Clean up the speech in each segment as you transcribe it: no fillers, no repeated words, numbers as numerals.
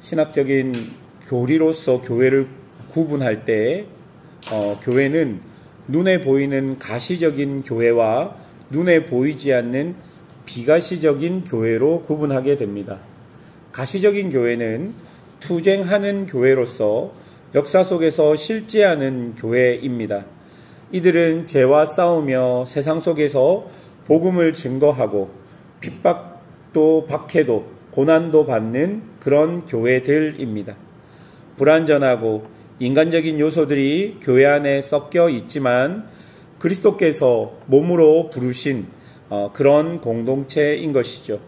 신학적인 교리로서 교회를 구분할 때 교회는 눈에 보이는 가시적인 교회와 눈에 보이지 않는 비가시적인 교회로 구분하게 됩니다. 가시적인 교회는 투쟁하는 교회로서 역사 속에서 실제하는 교회입니다. 이들은 죄와 싸우며 세상 속에서 복음을 증거하고 핍박도 박해도 고난도 받는 그런 교회들입니다. 불완전하고 인간적인 요소들이 교회 안에 섞여 있지만 그리스도께서 몸으로 부르신 그런 공동체인 것이죠.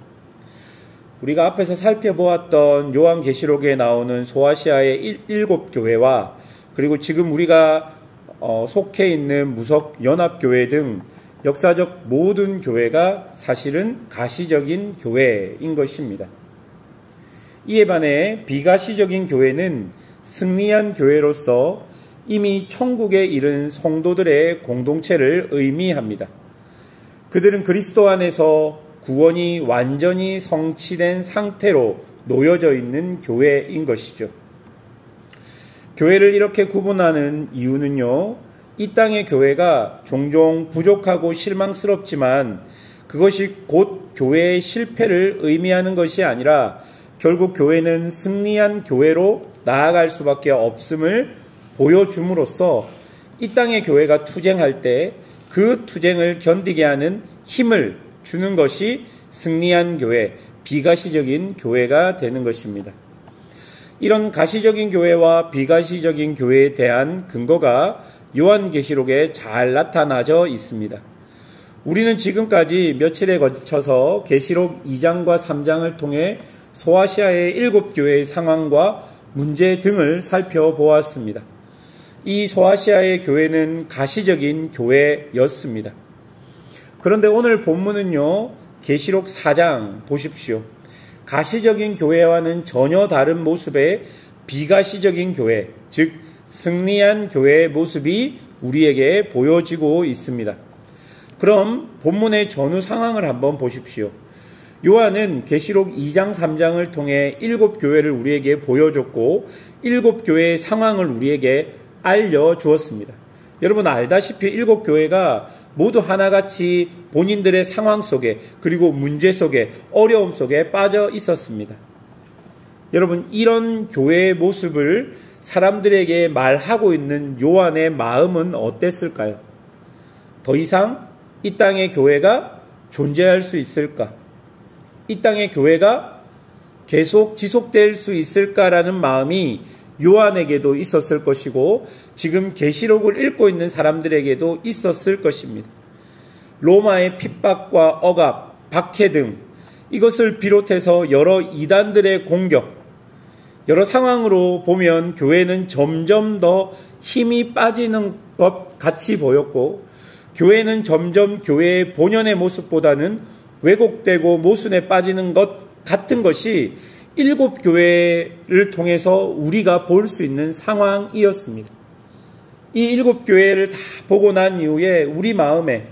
우리가 앞에서 살펴보았던 요한계시록에 나오는 소아시아의 7교회와 그리고 지금 우리가 속해 있는 무석연합교회 등 역사적 모든 교회가 사실은 가시적인 교회인 것입니다. 이에 반해 비가시적인 교회는 승리한 교회로서 이미 천국에 이른 성도들의 공동체를 의미합니다. 그들은 그리스도 안에서 구원이 완전히 성취된 상태로 놓여져 있는 교회인 것이죠. 교회를 이렇게 구분하는 이유는요, 이 땅의 교회가 종종 부족하고 실망스럽지만 그것이 곧 교회의 실패를 의미하는 것이 아니라 결국 교회는 승리한 교회로 나아갈 수밖에 없음을 보여줌으로써 이 땅의 교회가 투쟁할 때 그 투쟁을 견디게 하는 힘을 주는 것이 승리한 교회, 비가시적인 교회가 되는 것입니다. 이런 가시적인 교회와 비가시적인 교회에 대한 근거가 요한계시록에 잘 나타나져 있습니다. 우리는 지금까지 며칠에 거쳐서 계시록 2장과 3장을 통해 소아시아의 7교회의 상황과 문제 등을 살펴보았습니다. 이 소아시아의 교회는 가시적인 교회였습니다. 그런데 오늘 본문은요, 계시록 4장 보십시오. 가시적인 교회와는 전혀 다른 모습의 비가시적인 교회, 즉 승리한 교회의 모습이 우리에게 보여지고 있습니다. 그럼 본문의 전후 상황을 한번 보십시오. 요한은 계시록 2장 3장을 통해 7교회를 우리에게 보여줬고 7교회의 상황을 우리에게 알려주었습니다. 여러분 알다시피 7교회가 모두 하나같이 본인들의 상황 속에 그리고 문제 속에 어려움 속에 빠져 있었습니다. 여러분 이런 교회의 모습을 사람들에게 말하고 있는 요한의 마음은 어땠을까요? 더 이상 이 땅의 교회가 존재할 수 있을까? 이 땅의 교회가 계속 지속될 수 있을까라는 마음이 요한에게도 있었을 것이고 지금 계시록을 읽고 있는 사람들에게도 있었을 것입니다. 로마의 핍박과 억압, 박해 등 이것을 비롯해서 여러 이단들의 공격, 여러 상황으로 보면 교회는 점점 더 힘이 빠지는 것 같이 보였고 교회는 점점 교회의 본연의 모습보다는 왜곡되고 모순에 빠지는 것 같은 것이 7교회를 통해서 우리가 볼 수 있는 상황이었습니다. 이 7교회를 다 보고 난 이후에 우리 마음에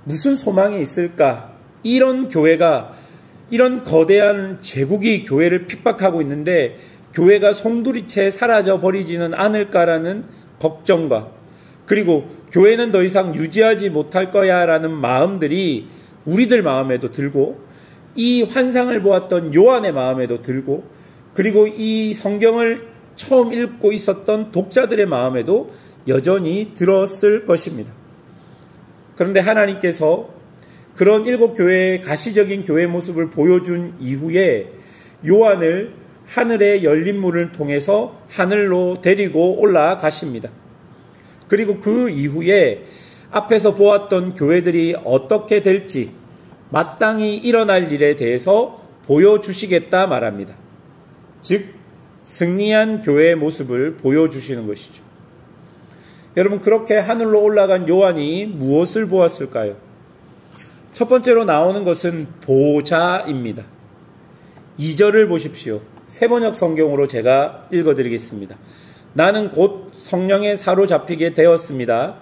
무슨 소망이 있을까? 이런 교회가, 이런 거대한 제국이 교회를 핍박하고 있는데 교회가 송두리째 사라져 버리지는 않을까라는 걱정과 그리고 교회는 더 이상 유지하지 못할 거야라는 마음들이 우리들 마음에도 들고 이 환상을 보았던 요한의 마음에도 들고 그리고 이 성경을 처음 읽고 있었던 독자들의 마음에도 여전히 들었을 것입니다. 그런데 하나님께서 그런 7교회의 가시적인 교회 모습을 보여준 이후에 요한을 하늘의 열린 문을 통해서 하늘로 데리고 올라가십니다. 그리고 그 이후에 앞에서 보았던 교회들이 어떻게 될지 마땅히 일어날 일에 대해서 보여주시겠다 말합니다. 즉 승리한 교회의 모습을 보여주시는 것이죠. 여러분 그렇게 하늘로 올라간 요한이 무엇을 보았을까요? 첫 번째로 나오는 것은 보좌입니다. 2절을 보십시오. 세번역 성경으로 제가 읽어드리겠습니다. 나는 곧 성령에 사로잡히게 되었습니다.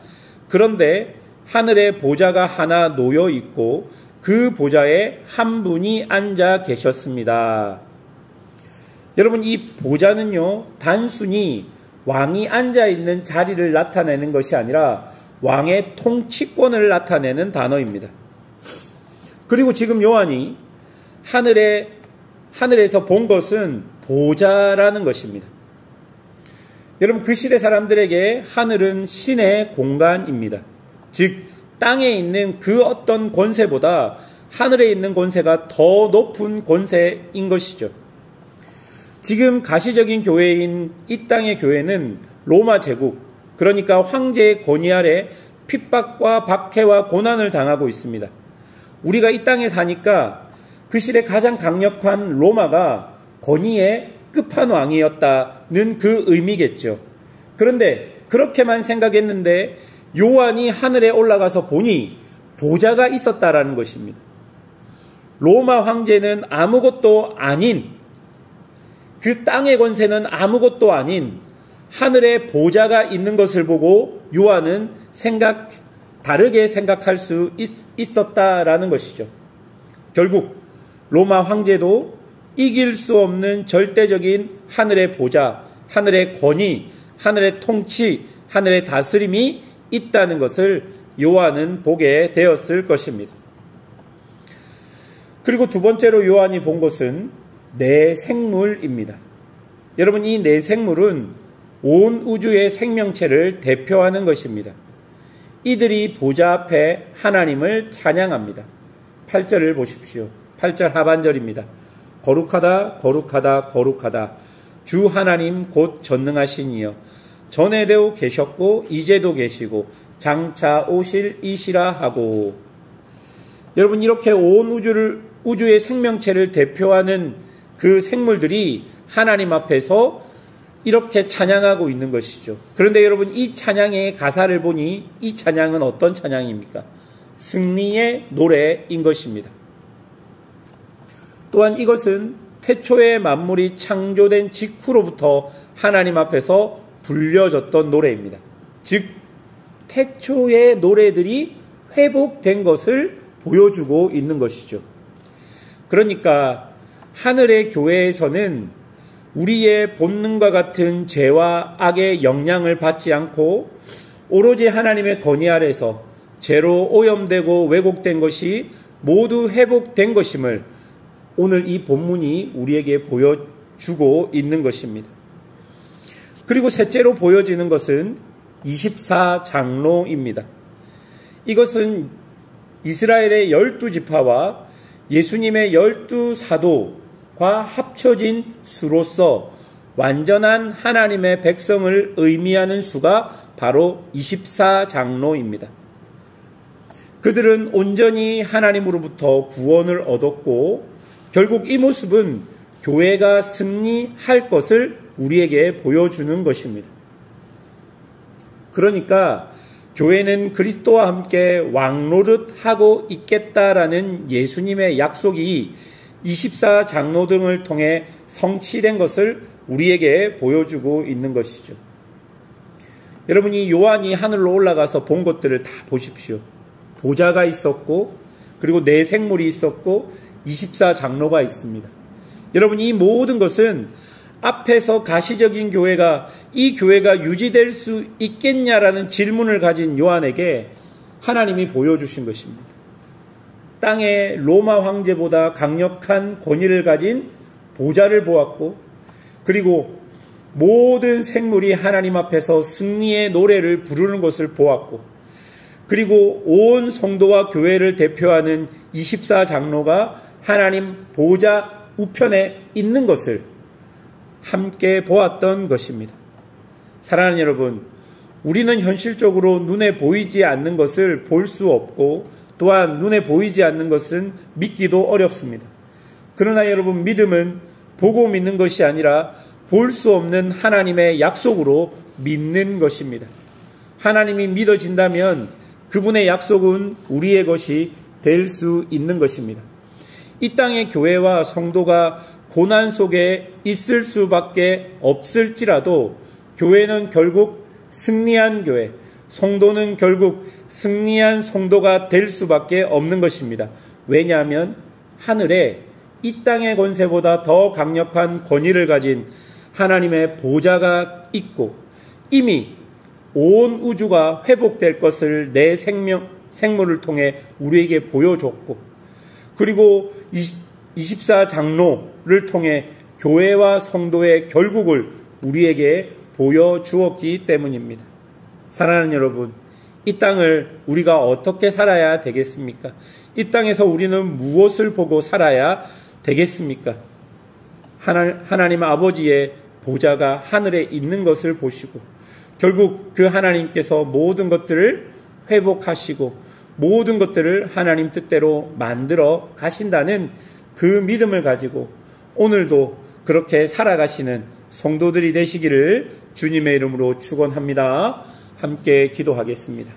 그런데 하늘에 보좌가 하나 놓여 있고 그 보좌에 한 분이 앉아 계셨습니다. 여러분, 이 보좌는요, 단순히 왕이 앉아있는 자리를 나타내는 것이 아니라 왕의 통치권을 나타내는 단어입니다. 그리고 지금 요한이 하늘에서 본 것은 보좌라는 것입니다. 여러분, 그 시대 사람들에게 하늘은 신의 공간입니다. 즉, 땅에 있는 그 어떤 권세보다 하늘에 있는 권세가 더 높은 권세인 것이죠. 지금 가시적인 교회인 이 땅의 교회는 로마 제국, 그러니까 황제의 권위 아래 핍박과 박해와 고난을 당하고 있습니다. 우리가 이 땅에 사니까 그 시대 가장 강력한 로마가 권위의 끝판왕이었다는 그 의미겠죠. 그런데 그렇게만 생각했는데 요한이 하늘에 올라가서 보니 보좌가 있었다라는 것입니다. 로마 황제는 아무것도 아닌, 그 땅의 권세는 아무것도 아닌 하늘에 보좌가 있는 것을 보고 요한은 다르게 생각할 수 있었다라는 것이죠. 결국 로마 황제도 이길 수 없는 절대적인 하늘의 보좌, 하늘의 권위, 하늘의 통치, 하늘의 다스림이 있다는 것을 요한은 보게 되었을 것입니다. 그리고 두 번째로 요한이 본 것은 네 생물입니다. 여러분, 이 네 생물은 온 우주의 생명체를 대표하는 것입니다. 이들이 보좌 앞에 하나님을 찬양합니다. 8절을 보십시오. 8절 하반절입니다. 거룩하다, 거룩하다, 거룩하다. 주 하나님 곧 전능하신 이여. 전에도 계셨고 이제도 계시고 장차 오실 이시라 하고. 여러분, 이렇게 온 우주의 생명체를 대표하는 그 생물들이 하나님 앞에서 이렇게 찬양하고 있는 것이죠. 그런데 여러분, 이 찬양의 가사를 보니 이 찬양은 어떤 찬양입니까? 승리의 노래인 것입니다. 또한 이것은 태초에 만물이 창조된 직후로부터 하나님 앞에서 불려졌던 노래입니다. 즉, 태초의 노래들이 회복된 것을 보여주고 있는 것이죠. 그러니까 하늘의 교회에서는 우리의 본능과 같은 죄와 악의 영향을 받지 않고 오로지 하나님의 권위 아래서 죄로 오염되고 왜곡된 것이 모두 회복된 것임을 오늘 이 본문이 우리에게 보여주고 있는 것입니다. 그리고 셋째로 보여지는 것은 24장로입니다. 이것은 이스라엘의 12지파와 예수님의 12사도과 합쳐진 수로서 완전한 하나님의 백성을 의미하는 수가 바로 24장로입니다. 그들은 온전히 하나님으로부터 구원을 얻었고 결국 이 모습은 교회가 승리할 것을 우리에게 보여주는 것입니다. 그러니까 교회는 그리스도와 함께 왕노릇하고 있겠다라는 예수님의 약속이 24장로 등을 통해 성취된 것을 우리에게 보여주고 있는 것이죠. 여러분이 요한이 하늘로 올라가서 본 것들을 다 보십시오. 보좌가 있었고 그리고 네 생물이 있었고 24장로가 있습니다. 여러분, 이 모든 것은 앞에서 가시적인 교회가 이 교회가 유지될 수 있겠냐라는 질문을 가진 요한에게 하나님이 보여주신 것입니다. 땅의 로마 황제보다 강력한 권위를 가진 보좌를 보았고 그리고 모든 생물이 하나님 앞에서 승리의 노래를 부르는 것을 보았고 그리고 온 성도와 교회를 대표하는 24장로가 하나님 보좌 우편에 있는 것을 함께 보았던 것입니다. 사랑하는 여러분, 우리는 현실적으로 눈에 보이지 않는 것을 볼 수 없고 또한 눈에 보이지 않는 것은 믿기도 어렵습니다. 그러나 여러분, 믿음은 보고 믿는 것이 아니라 볼 수 없는 하나님의 약속으로 믿는 것입니다. 하나님이 믿어진다면 그분의 약속은 우리의 것이 될 수 있는 것입니다. 이 땅의 교회와 성도가 고난 속에 있을 수밖에 없을지라도 교회는 결국 승리한 교회, 성도는 결국 승리한 성도가 될 수밖에 없는 것입니다. 왜냐하면 하늘에 이 땅의 권세보다 더 강력한 권위를 가진 하나님의 보좌가 있고 이미 온 우주가 회복될 것을 내 생물을 통해 우리에게 보여줬고 그리고 24장로를 통해 교회와 성도의 결국을 우리에게 보여주었기 때문입니다. 사랑하는 여러분, 이 땅을 우리가 어떻게 살아야 되겠습니까? 이 땅에서 우리는 무엇을 보고 살아야 되겠습니까? 하나님 아버지의 보좌가 하늘에 있는 것을 보시고 결국 그 하나님께서 모든 것들을 회복하시고 모든 것들을 하나님 뜻대로 만들어 가신다는 그 믿음을 가지고 오늘도 그렇게 살아가시는 성도들이 되시기를 주님의 이름으로 축원합니다. 함께 기도하겠습니다.